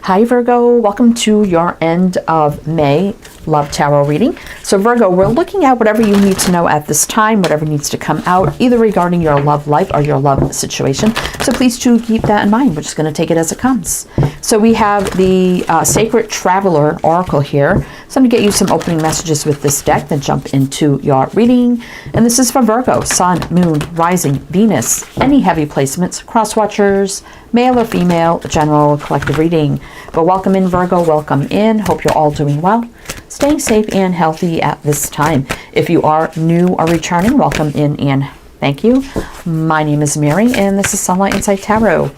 Hi Virgo, welcome to your end of May love tarot reading. So Virgo, we're looking at whatever you need to know at this time, whatever needs to come out, either regarding your love life or your love situation. So please do keep that in mind. We're just going to take it as it comes. So we have the Sacred Traveler Oracle here. So I'm going to get you some opening messages with this deck, then jump into your reading. And this is for Virgo, Sun, Moon, Rising, Venus, any heavy placements, cross watchers, male or female, general, collective reading. But welcome in Virgo, welcome in. Hope you're all doing well, staying safe and healthy at this time. If you are new or returning, welcome in and thank you. My name is Mary and this is Sunlight Insight Tarot.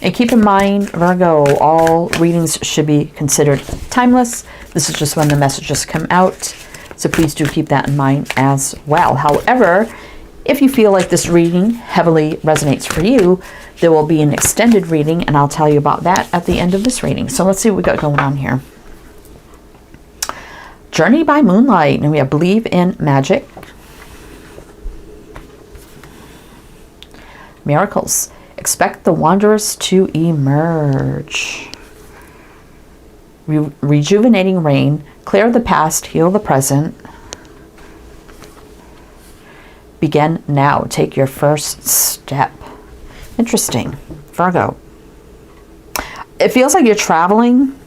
And keep in mind, Virgo, all readings should be considered timeless. This is just when the messages come out. So please do keep that in mind as well. However, if you feel like this reading heavily resonates for you, there will be an extended reading, and I'll tell you about that at the end of this reading. So let's see what we got going on here. Journey by Moonlight, and we have Believe in Magic. Miracles. Expect the Wondrous to emerge. Rejuvenating Rain. Clear the past, heal the present. Begin now. Take your first step. Interesting. Virgo. It feels like you're traveling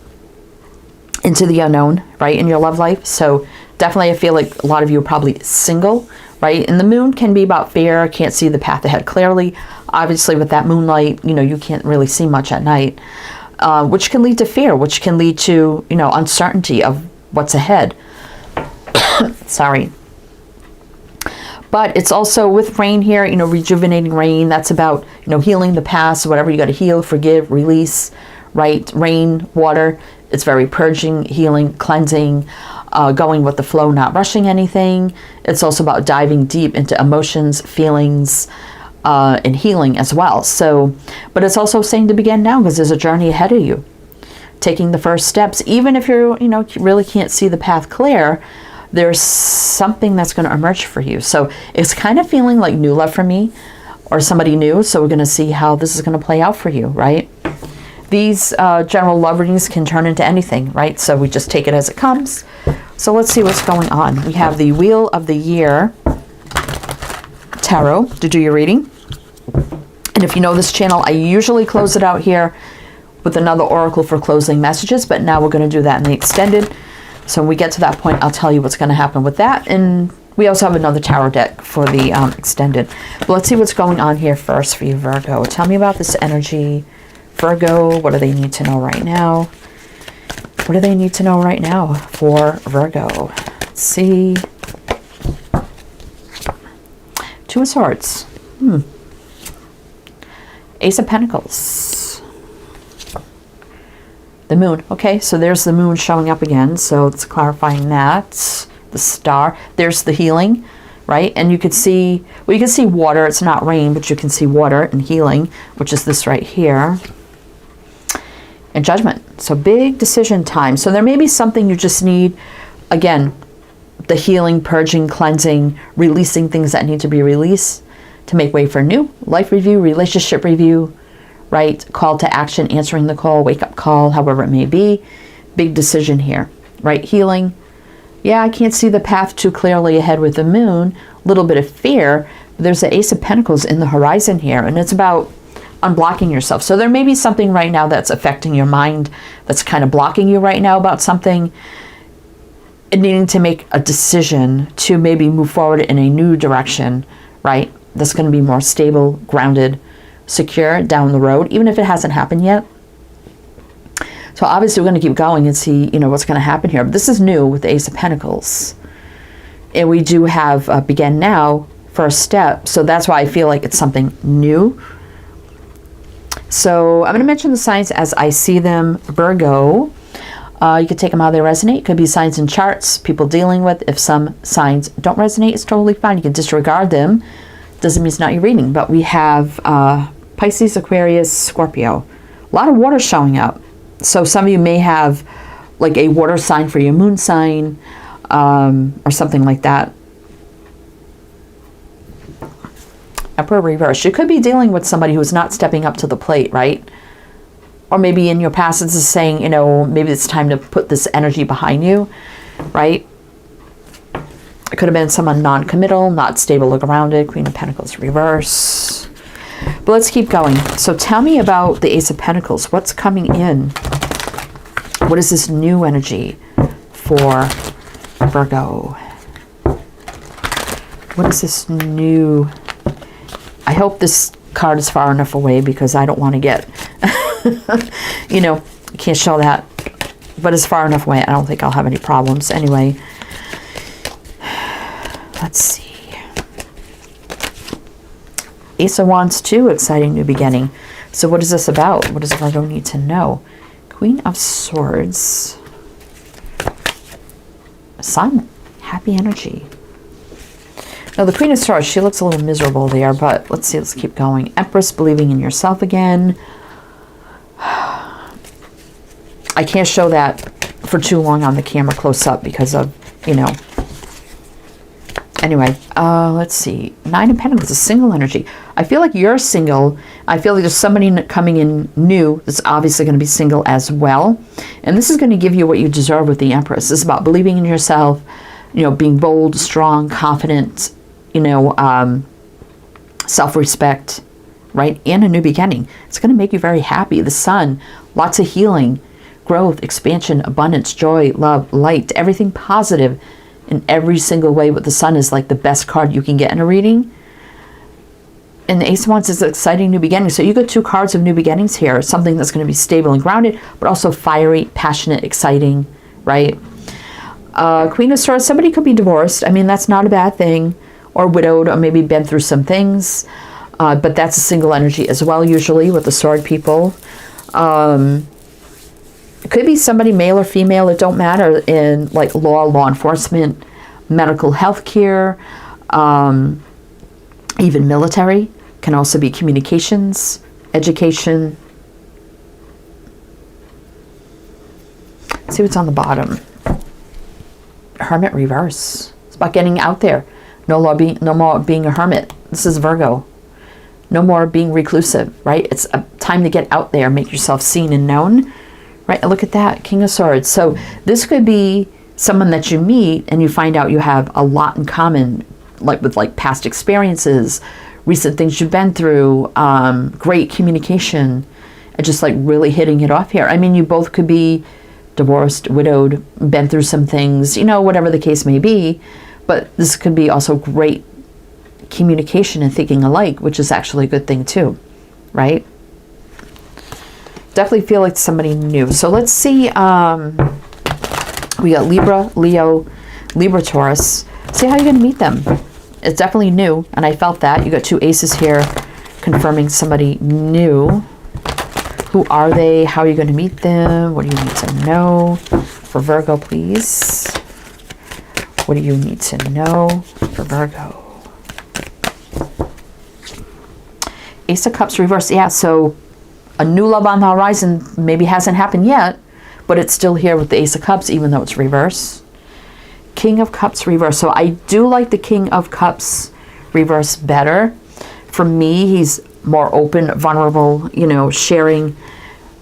into the unknown, right, in your love life. So definitely I feel like a lot of you are probably single, right? And the moon can be about fear, can't see the path ahead clearly. Obviously with that moonlight, you know, you can't really see much at night, which can lead to fear, which can lead to, you know, uncertainty of what's ahead. Sorry. But it's also with rain here, you know, rejuvenating rain. That's about, you know, healing the past, whatever you got to heal, forgive, release, right? Rain, water. It's very purging, healing, cleansing, going with the flow, not rushing anything. It's also about diving deep into emotions, feelings, and healing as well. So, but it's also saying to begin now because there's a journey ahead of you. Taking the first steps, even if you're, you know, really can't see the path clear, there's something that's going to emerge for you. So it's kind of feeling like new love for me or somebody new. So we're going to see how this is going to play out for you, right? These general love readings can turn into anything, right? So we just take it as it comes. So let's see what's going on. We have the Wheel of the Year Tarot to do your reading. And if you know this channel, I usually close it out here with another oracle for closing messages, but now we're going to do that in the extended. So when we get to that point, I'll tell you what's going to happen with that. And we also have another tarot deck for the extended. But let's see what's going on here first for you, Virgo. Tell me about this energy. Virgo, what do they need to know right now? What do they need to know right now for Virgo? Let's see. Two of Swords. Ace of Pentacles. The Moon. Okay, so there's the Moon showing up again. So it's clarifying that. The Star. There's the healing, right? And you could see, well, you can see water. It's not rain, but you can see water and healing, which is this right here. And Judgment. So big decision time. So there may be something you just need, again, the healing, purging, cleansing, releasing things that need to be released to make way for new life review, relationship review, right? Call to action, answering the call, wake up call, however it may be. Big decision here, right? Healing. Yeah, I can't see the path too clearly ahead with the Moon. A little bit of fear. There's the Ace of Pentacles in the horizon here, and it's about unblocking yourself. So there may be something right now that's affecting your mind, that's kind of blocking you right now about something, and needing to make a decision to maybe move forward in a new direction, right? That's going to be more stable, grounded, secure down the road, even if it hasn't happened yet. So obviously we're going to keep going and see, you know, what's going to happen here. But this is new with the Ace of Pentacles. And we do have begin now, first step. So that's why I feel like it's something new. So I'm going to mention the signs as I see them. Virgo, you can take them how they resonate. It could be signs and charts, people dealing with. If some signs don't resonate, it's totally fine. You can disregard them. Doesn't mean it's not your reading. But we have Pisces, Aquarius, Scorpio. A lot of water showing up. So some of you may have like a water sign for your moon sign or something like that. Emperor reverse. You could be dealing with somebody who's not stepping up to the plate, right? Or maybe in your past, this is saying, you know, maybe it's time to put this energy behind you, right? It could have been someone non-committal, not stable or grounded. Queen of Pentacles reverse. But let's keep going. So tell me about the Ace of Pentacles. What's coming in? What is this new energy for Virgo? What is this new? I hope this card is far enough away because I don't want to get, you know, I can't show that. But it's far enough away. I don't think I'll have any problems. Anyway, let's see. Ace of Wands 2, exciting new beginning. So what is this about? What does Virgo need to know? Queen of Swords. Sun, happy energy. Now the Queen of Swords, she looks a little miserable there, but let's see, let's keep going. Empress, believing in yourself again. I can't show that for too long on the camera close up because of, you know. Anyway, let's see. Nine of Pentacles, a single energy. I feel like you're single. I feel like there's somebody coming in new that's obviously going to be single as well. And this is going to give you what you deserve with the Empress. This is about believing in yourself, you know, being bold, strong, confident, you know, self-respect, right? And a new beginning. It's going to make you very happy. The Sun, lots of healing, growth, expansion, abundance, joy, love, light, everything positive in every single way. But the Sun is like the best card you can get in a reading. And the Ace of Wands is an exciting new beginning. So you got two cards of new beginnings here. Something that's going to be stable and grounded, but also fiery, passionate, exciting, right? Queen of Swords, somebody could be divorced. I mean, that's not a bad thing. Or widowed, or maybe been through some things. But that's a single energy as well, usually, with the sword people. It could be somebody, male or female, it don't matter, in like law enforcement, medical health care, even military. Can also be communications, education. Let's see what's on the bottom. Hermit reverse. It's about getting out there. No more being a hermit. This is Virgo. No more being reclusive, right? It's a time to get out there, make yourself seen and known, right? And look at that, King of Swords. So this could be someone that you meet and you find out you have a lot in common, like with like past experiences, recent things you've been through, great communication, and just like really hitting it off here. I mean, you both could be divorced, widowed, been through some things, you know, whatever the case may be. But this could be also great communication and thinking alike, which is actually a good thing too, right? Definitely feel like somebody new. So let's see. We got Libra, Leo, Libra, Taurus. See how you're going to meet them. It's definitely new, and I felt that. You got two aces here confirming somebody new. Who are they? How are you going to meet them? What do you need to know? For Virgo, please. What do you need to know for Virgo? Ace of Cups reverse. Yeah, so a new love on the horizon maybe hasn't happened yet, but it's still here with the Ace of Cups, even though it's reverse. King of Cups reverse. So I do like the King of Cups reverse better. For me, he's more open, vulnerable, you know, sharing.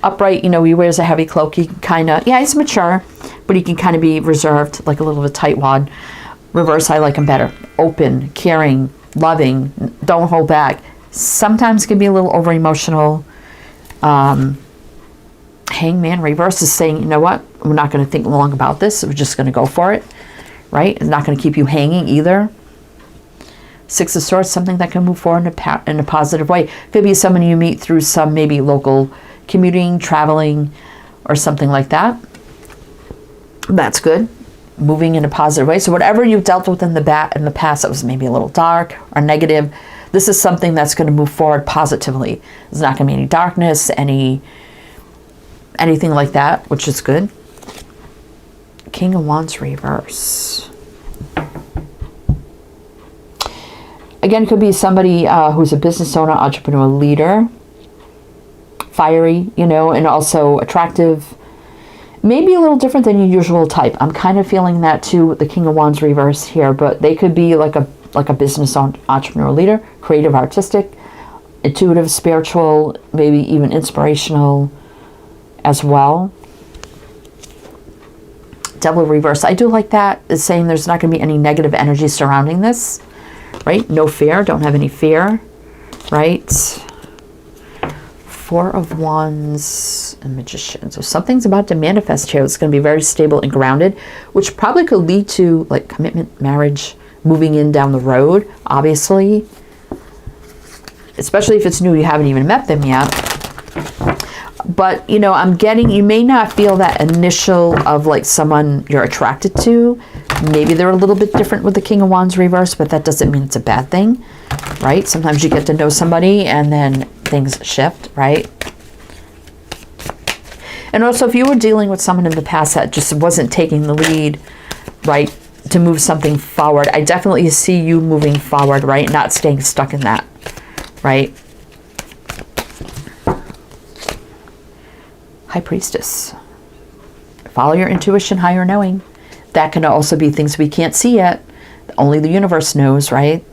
Upright, you know, he wears a heavy cloak. He can kind of, yeah, he's mature, but he can kind of be reserved, like a little bit tightwad. Reverse, I like him better. Open, caring, loving, don't hold back. Sometimes can be a little over emotional. Hangman reverse is saying, you know what, we're not going to think long about this. We're just going to go for it, right? It's not going to keep you hanging either. Six of Swords, something that can move forward in a positive way. Could be someone you meet through some maybe local commuting, traveling, or something like that. That's good. Moving in a positive way. So whatever you've dealt with in the past that was maybe a little dark or negative, this is something that's going to move forward positively. There's not going to be any darkness, anything like that, which is good. King of Wands reverse. Again, it could be somebody who's a business owner, entrepreneur, leader. Fiery, you know, and also attractive. Maybe a little different than your usual type. I'm kind of feeling that too with the King of Wands reverse here, but they could be like a business entrepreneur, leader, creative, artistic, intuitive, spiritual, maybe even inspirational, as well. Devil reverse. I do like that. It's saying there's not going to be any negative energy surrounding this, right? No fear. Don't have any fear, right? Four of Wands and Magician. So something's about to manifest here. It's going to be very stable and grounded, which probably could lead to like commitment, marriage, moving in down the road, obviously. Especially if it's new, you haven't even met them yet. But, you know, I'm getting, you may not feel that initial of like someone you're attracted to. Maybe they're a little bit different with the King of Wands reverse, but that doesn't mean it's a bad thing, right? Sometimes you get to know somebody and then things shift, right? And also if you were dealing with someone in the past that just wasn't taking the lead, right, to move something forward, I definitely see you moving forward, right? Not staying stuck in that, right? High Priestess. Follow your intuition, higher knowing. That can also be things we can't see yet. Only the universe knows, right?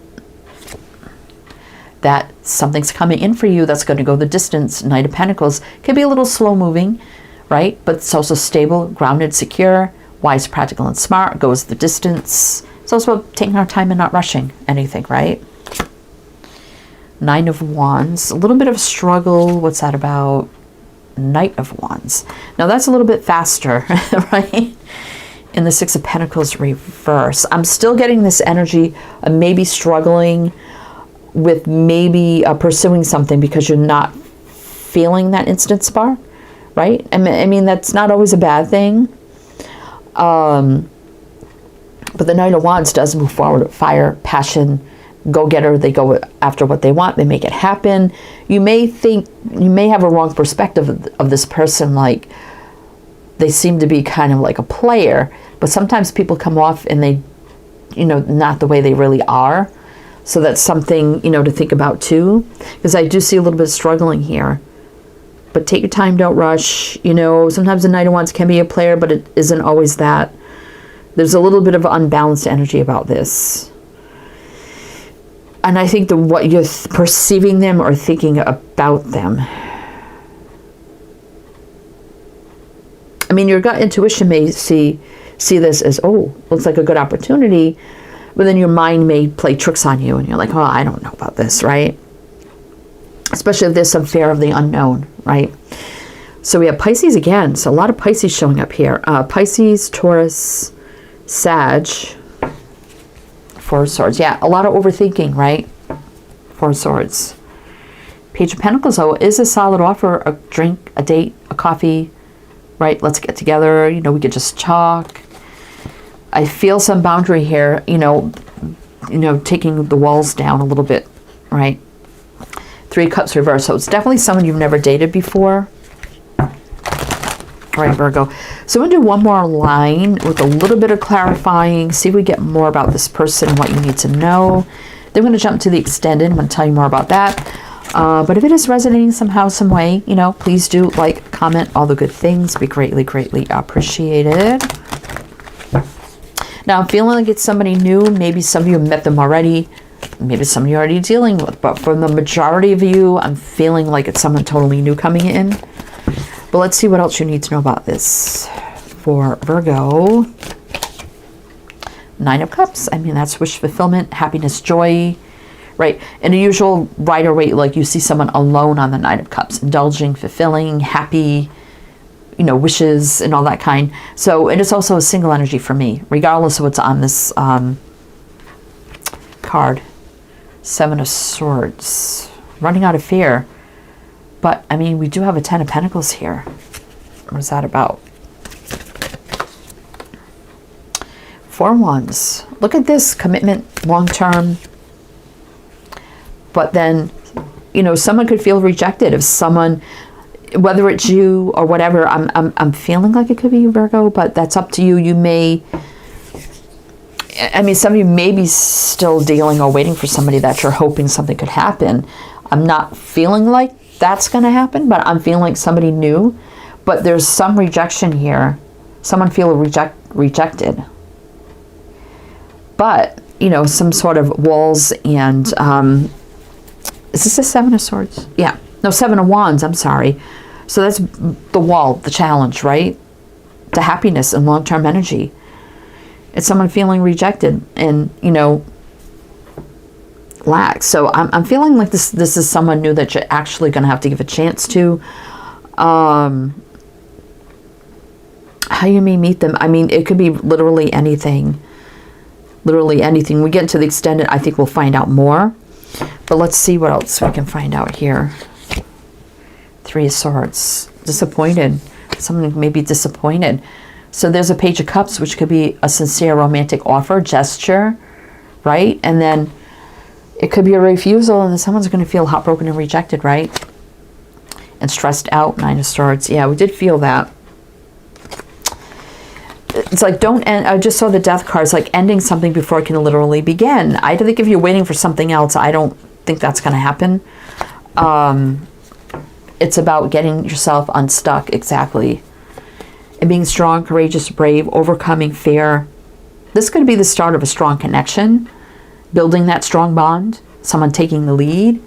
That something's coming in for you that's going to go the distance. Knight of Pentacles. Can be a little slow moving, right? But it's also stable, grounded, secure, wise, practical, and smart. Goes the distance. It's also about taking our time and not rushing anything, right? Nine of Wands. A little bit of struggle. What's that about? Knight of Wands. Now that's a little bit faster, right? In the Six of Pentacles reverse. I'm still getting this energy of maybe struggling with maybe pursuing something because you're not feeling that instant spark, right? I mean, that's not always a bad thing. But the Knight of Wands does move forward with fire, passion, go-getter. They go after what they want. They make it happen. You may think, you may have a wrong perspective of this person, like they seem to be kind of like a player, but sometimes people come off and they, you know, not the way they really are. So that's something, you know, to think about too, because I do see a little bit of struggling here. But take your time, don't rush. You know, sometimes the Knight of Wands can be a player, but it isn't always that. There's a little bit of unbalanced energy about this. And I think what you're perceiving them or thinking about them. I mean, your gut intuition may see this as, oh, looks like a good opportunity. But then your mind may play tricks on you. And you're like, oh, I don't know about this, right? Especially if there's some fear of the unknown, right? So we have Pisces again. So a lot of Pisces showing up here. Pisces, Taurus, Sag. Four of Swords. Yeah, a lot of overthinking, right? Four of Swords. Page of Pentacles, though, is a solid offer. A drink, a date, a coffee, right? Let's get together. You know, we could just talk. I feel some boundary here, you know, taking the walls down a little bit, right? Three of Cups reverse. So it's definitely someone you've never dated before. All right, Virgo. So I'm going to do one more line with a little bit of clarifying. See if we get more about this person and what you need to know. Then we're going to jump to the extended. I'm going to tell you more about that. But if it is resonating somehow, some way, you know, please do like, comment, all the good things. Be greatly, greatly appreciated. Now, I'm feeling like it's somebody new. Maybe some of you have met them already. Maybe some of you are already dealing with. But for the majority of you, I'm feeling like it's someone totally new coming in. But let's see what else you need to know about this for Virgo. Nine of Cups. I mean, that's wish fulfillment, happiness, joy, right? In a usual rider way, like you see someone alone on the Nine of Cups, indulging, fulfilling, happy, you know, wishes and all that kind. So it is also a single energy for me, regardless of what's on this card. Seven of Swords. Running out of fear. But, I mean, we do have a Ten of Pentacles here. What is that about? Four Wands. Look at this. Commitment, long-term. But then, you know, someone could feel rejected. If someone, whether it's you or whatever, I'm feeling like it could be you, Virgo, but that's up to you. You may, I mean, some of you may be still dealing or waiting for somebody that you're hoping something could happen. I'm not feeling like that's going to happen, but I'm feeling like somebody new. But there's some rejection here. Someone feel rejected. But, you know, some sort of walls and, is this a Seven of Swords? Yeah. No, Seven of Wands, I'm sorry. So that's the wall, the challenge, right? To happiness and long-term energy. It's someone feeling rejected and, you know, lack. So I'm feeling like this is someone new that you're actually going to have to give a chance to. How you may meet them. I mean, it could be literally anything. Literally anything. We get into the extended, I think we'll find out more. But let's see what else we can find out here. 3 of Swords. Disappointed. Someone may be disappointed. So there's a Page of Cups, which could be a sincere romantic offer, gesture, right? And then it could be a refusal, and then someone's going to feel heartbroken and rejected, right? And stressed out. 9 of Swords. Yeah, we did feel that. It's like, don't end. I just saw the Death card. It's like ending something before it can literally begin. I think if you're waiting for something else, I don't think that's going to happen. It's about getting yourself unstuck, exactly. And being strong, courageous, brave, overcoming fear. This could be the start of a strong connection. Building that strong bond. Someone taking the lead.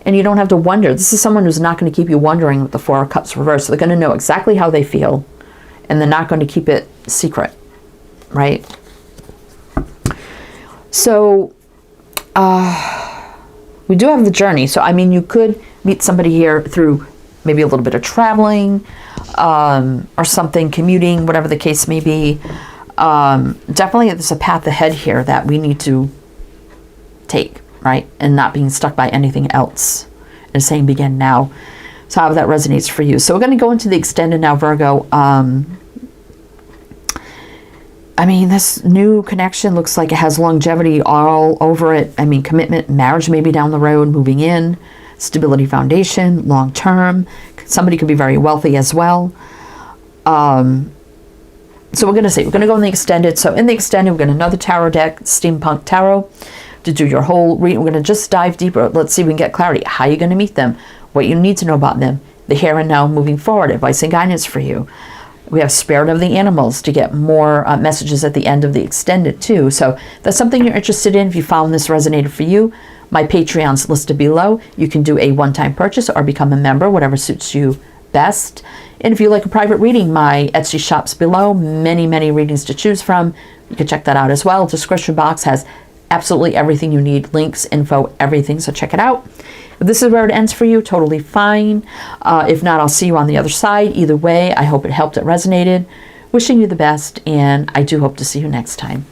And you don't have to wonder. This is someone who's not going to keep you wondering with the 4 of Cups reversed. So they're going to know exactly how they feel. And they're not going to keep it secret, right? So, we do have the journey. So, I mean, you could meet somebody here through maybe a little bit of traveling, or something, commuting, whatever the case may be. Definitely there's a path ahead here that we need to take, right? And not being stuck by anything else. And saying begin now. So how that resonates for you. So we're going to go into the extended now, Virgo. I mean, this new connection looks like it has longevity all over it. I mean, commitment, marriage maybe down the road, moving in, stability foundation, long term. Somebody could be very wealthy as well. So we're going to go in the extended. So in the extended, we're going to another tarot deck, Steampunk Tarot, to do your whole reading. We're going to just dive deeper. Let's see if we can get clarity. How are you going to meet them? What you need to know about them. The here and now moving forward. Advice and guidance for you. We have Spirit of the Animals to get more messages at the end of the extended too. So if that's something you're interested in. If you found this resonated for you, my Patreon's listed below. You can do a one-time purchase or become a member, whatever suits you best. And if you like a private reading, my Etsy shop's below. Many, many readings to choose from. You can check that out as well. Description box has absolutely everything you need. Links, info, everything. So check it out. If this is where it ends for you, totally fine. If not, I'll see you on the other side. Either way, I hope it helped, it resonated. Wishing you the best, and I do hope to see you next time.